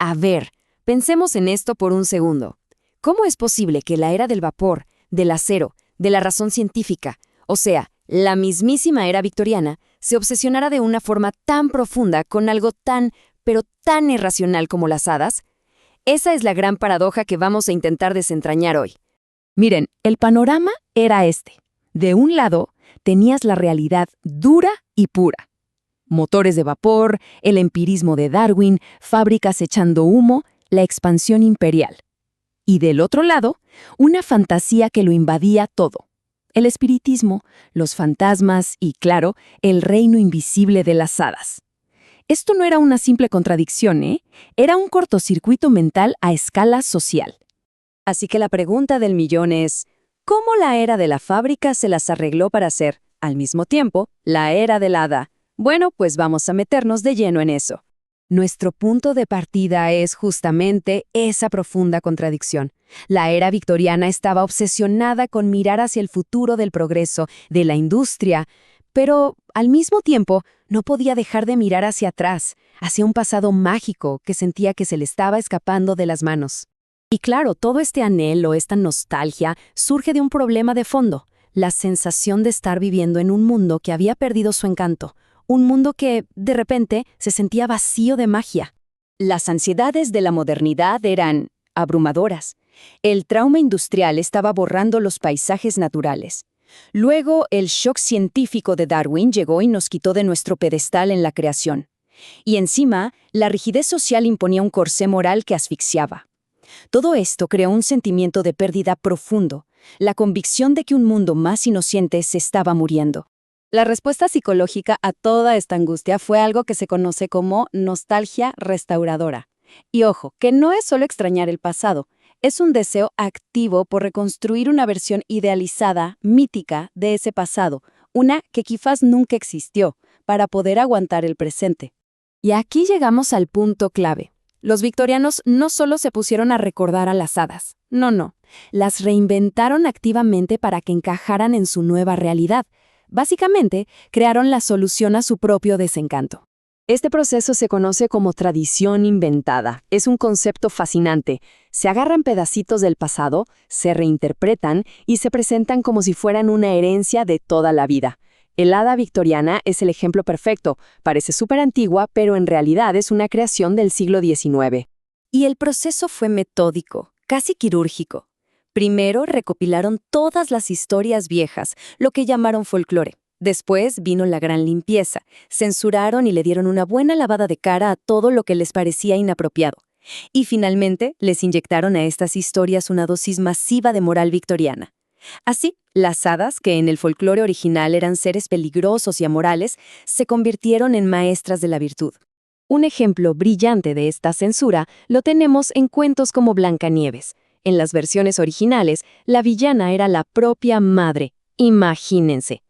A ver, pensemos en esto por un segundo. ¿Cómo es posible que la era del vapor, del acero, de la razón científica, o sea, la mismísima era victoriana, se obsesionara de una forma tan profunda con algo tan, pero tan irracional como las hadas? Esa es la gran paradoja que vamos a intentar desentrañar hoy. Miren, el panorama era este. De un lado, tenías la realidad dura y pura. Motores de vapor, el empirismo de Darwin, fábricas echando humo, la expansión imperial. Y del otro lado, una fantasía que lo invadía todo. El espiritismo, los fantasmas y, claro, el reino invisible de las hadas. Esto no era una simple contradicción, ¿eh? Era un cortocircuito mental a escala social. Así que la pregunta del millón es, ¿cómo la era de la fábrica se las arregló para ser, al mismo tiempo, la era del hada? Bueno, pues vamos a meternos de lleno en eso. Nuestro punto de partida es justamente esa profunda contradicción. La era victoriana estaba obsesionada con mirar hacia el futuro del progreso, de la industria, pero al mismo tiempo no podía dejar de mirar hacia atrás, hacia un pasado mágico que sentía que se le estaba escapando de las manos. Y claro, todo este anhelo, esta nostalgia, surge de un problema de fondo, la sensación de estar viviendo en un mundo que había perdido su encanto, un mundo que, de repente, se sentía vacío de magia. Las ansiedades de la modernidad eran abrumadoras. El trauma industrial estaba borrando los paisajes naturales. Luego, el shock científico de Darwin llegó y nos quitó de nuestro pedestal en la creación. Y encima, la rigidez social imponía un corsé moral que asfixiaba. Todo esto creó un sentimiento de pérdida profundo, la convicción de que un mundo más inocente se estaba muriendo. La respuesta psicológica a toda esta angustia fue algo que se conoce como nostalgia restauradora. Y ojo, que no es solo extrañar el pasado, es un deseo activo por reconstruir una versión idealizada, mítica, de ese pasado, una que quizás nunca existió, para poder aguantar el presente. Y aquí llegamos al punto clave. Los victorianos no solo se pusieron a recordar a las hadas, no, las reinventaron activamente para que encajaran en su nueva realidad. Básicamente, crearon la solución a su propio desencanto. Este proceso se conoce como tradición inventada. Es un concepto fascinante. Se agarran pedacitos del pasado, se reinterpretan y se presentan como si fueran una herencia de toda la vida. El hada victoriana es el ejemplo perfecto. Parece súper antigua, pero en realidad es una creación del siglo XIX. Y el proceso fue metódico, casi quirúrgico. Primero recopilaron todas las historias viejas, lo que llamaron folclore. Después vino la gran limpieza. Censuraron y le dieron una buena lavada de cara a todo lo que les parecía inapropiado. Y finalmente les inyectaron a estas historias una dosis masiva de moral victoriana. Así, las hadas, que en el folclore original eran seres peligrosos y amorales, se convirtieron en maestras de la virtud. Un ejemplo brillante de esta censura lo tenemos en cuentos como Blancanieves. En las versiones originales, la villana era la propia madre. Imagínense.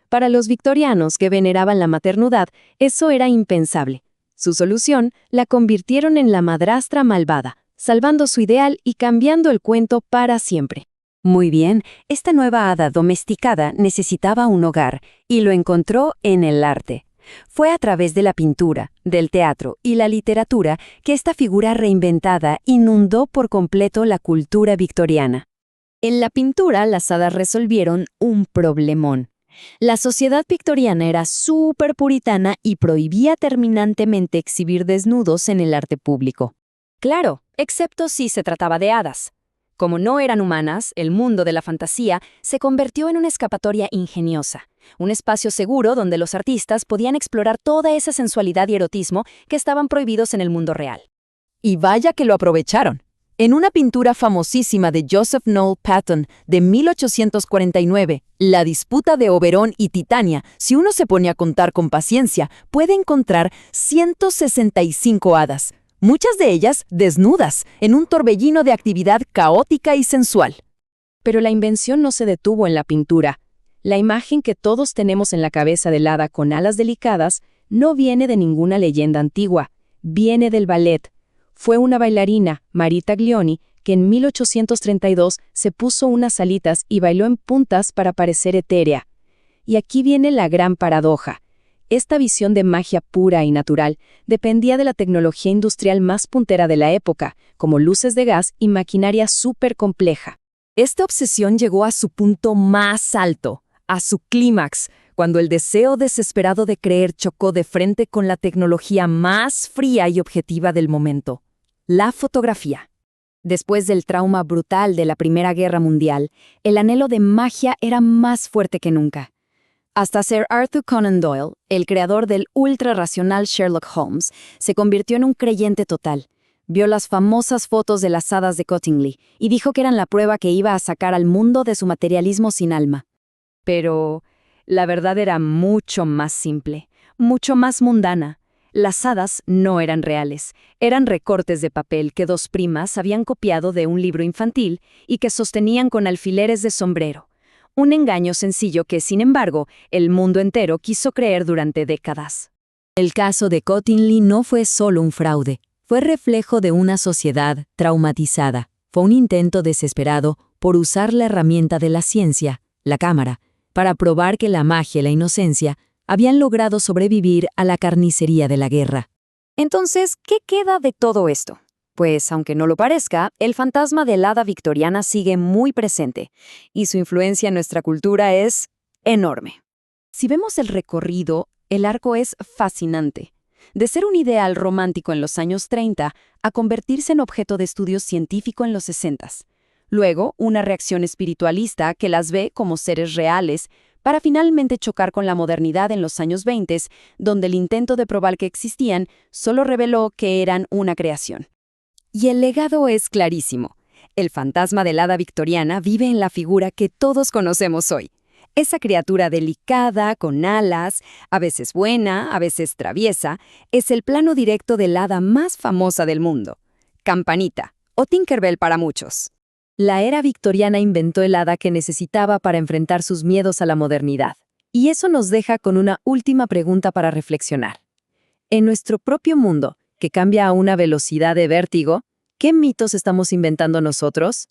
Para los victorianos que veneraban la maternidad, eso era impensable. Su solución la convirtieron en la madrastra malvada, salvando su ideal y cambiando el cuento para siempre. Muy bien, esta nueva hada domesticada necesitaba un hogar y lo encontró en el arte. Fue a través de la pintura, del teatro y la literatura que esta figura reinventada inundó por completo la cultura victoriana. En la pintura, las hadas resolvieron un problemón. La sociedad victoriana era súper puritana y prohibía terminantemente exhibir desnudos en el arte público. Claro, excepto si se trataba de hadas. Como no eran humanas, el mundo de la fantasía se convirtió en una escapatoria ingeniosa, un espacio seguro donde los artistas podían explorar toda esa sensualidad y erotismo que estaban prohibidos en el mundo real. Y vaya que lo aprovecharon. En una pintura famosísima de Joseph Noel Paton de 1849, La disputa de Oberón y Titania, si uno se pone a contar con paciencia, puede encontrar 165 hadas, muchas de ellas desnudas, en un torbellino de actividad caótica y sensual. Pero la invención no se detuvo en la pintura. La imagen que todos tenemos en la cabeza del hada con alas delicadas no viene de ninguna leyenda antigua, viene del ballet. Fue una bailarina, Marita Glioni, que en 1832 se puso unas alitas y bailó en puntas para parecer etérea. Y aquí viene la gran paradoja. Esta visión de magia pura y natural dependía de la tecnología industrial más puntera de la época, como luces de gas y maquinaria súper compleja. Esta obsesión llegó a su punto más alto, a su clímax, cuando el deseo desesperado de creer chocó de frente con la tecnología más fría y objetiva del momento, la fotografía. Después del trauma brutal de la Primera Guerra Mundial, el anhelo de magia era más fuerte que nunca. Hasta Sir Arthur Conan Doyle, el creador del ultrarracional Sherlock Holmes, se convirtió en un creyente total. Vio las famosas fotos de las hadas de Cottingley y dijo que eran la prueba que iba a sacar al mundo de su materialismo sin alma. Pero la verdad era mucho más simple, mucho más mundana. Las hadas no eran reales, eran recortes de papel que dos primas habían copiado de un libro infantil y que sostenían con alfileres de sombrero. Un engaño sencillo que, sin embargo, el mundo entero quiso creer durante décadas. El caso de Cottingley no fue solo un fraude, fue reflejo de una sociedad traumatizada. Fue un intento desesperado por usar la herramienta de la ciencia, la cámara, para probar que la magia y la inocencia habían logrado sobrevivir a la carnicería de la guerra. Entonces, ¿qué queda de todo esto? Pues, aunque no lo parezca, el fantasma de la hada victoriana sigue muy presente, y su influencia en nuestra cultura es enorme. Si vemos el recorrido, el arco es fascinante. De ser un ideal romántico en los años 30 a convertirse en objeto de estudio científico en los 60. Luego, una reacción espiritualista que las ve como seres reales, para finalmente chocar con la modernidad en los años 20, donde el intento de probar que existían solo reveló que eran una creación. Y el legado es clarísimo. El fantasma del hada victoriana vive en la figura que todos conocemos hoy. Esa criatura delicada, con alas, a veces buena, a veces traviesa, es el plano directo del hada más famosa del mundo. Campanita, o Tinkerbell para muchos. La era victoriana inventó el hada que necesitaba para enfrentar sus miedos a la modernidad. Y eso nos deja con una última pregunta para reflexionar. En nuestro propio mundo, que cambia a una velocidad de vértigo, ¿qué mitos estamos inventando nosotros?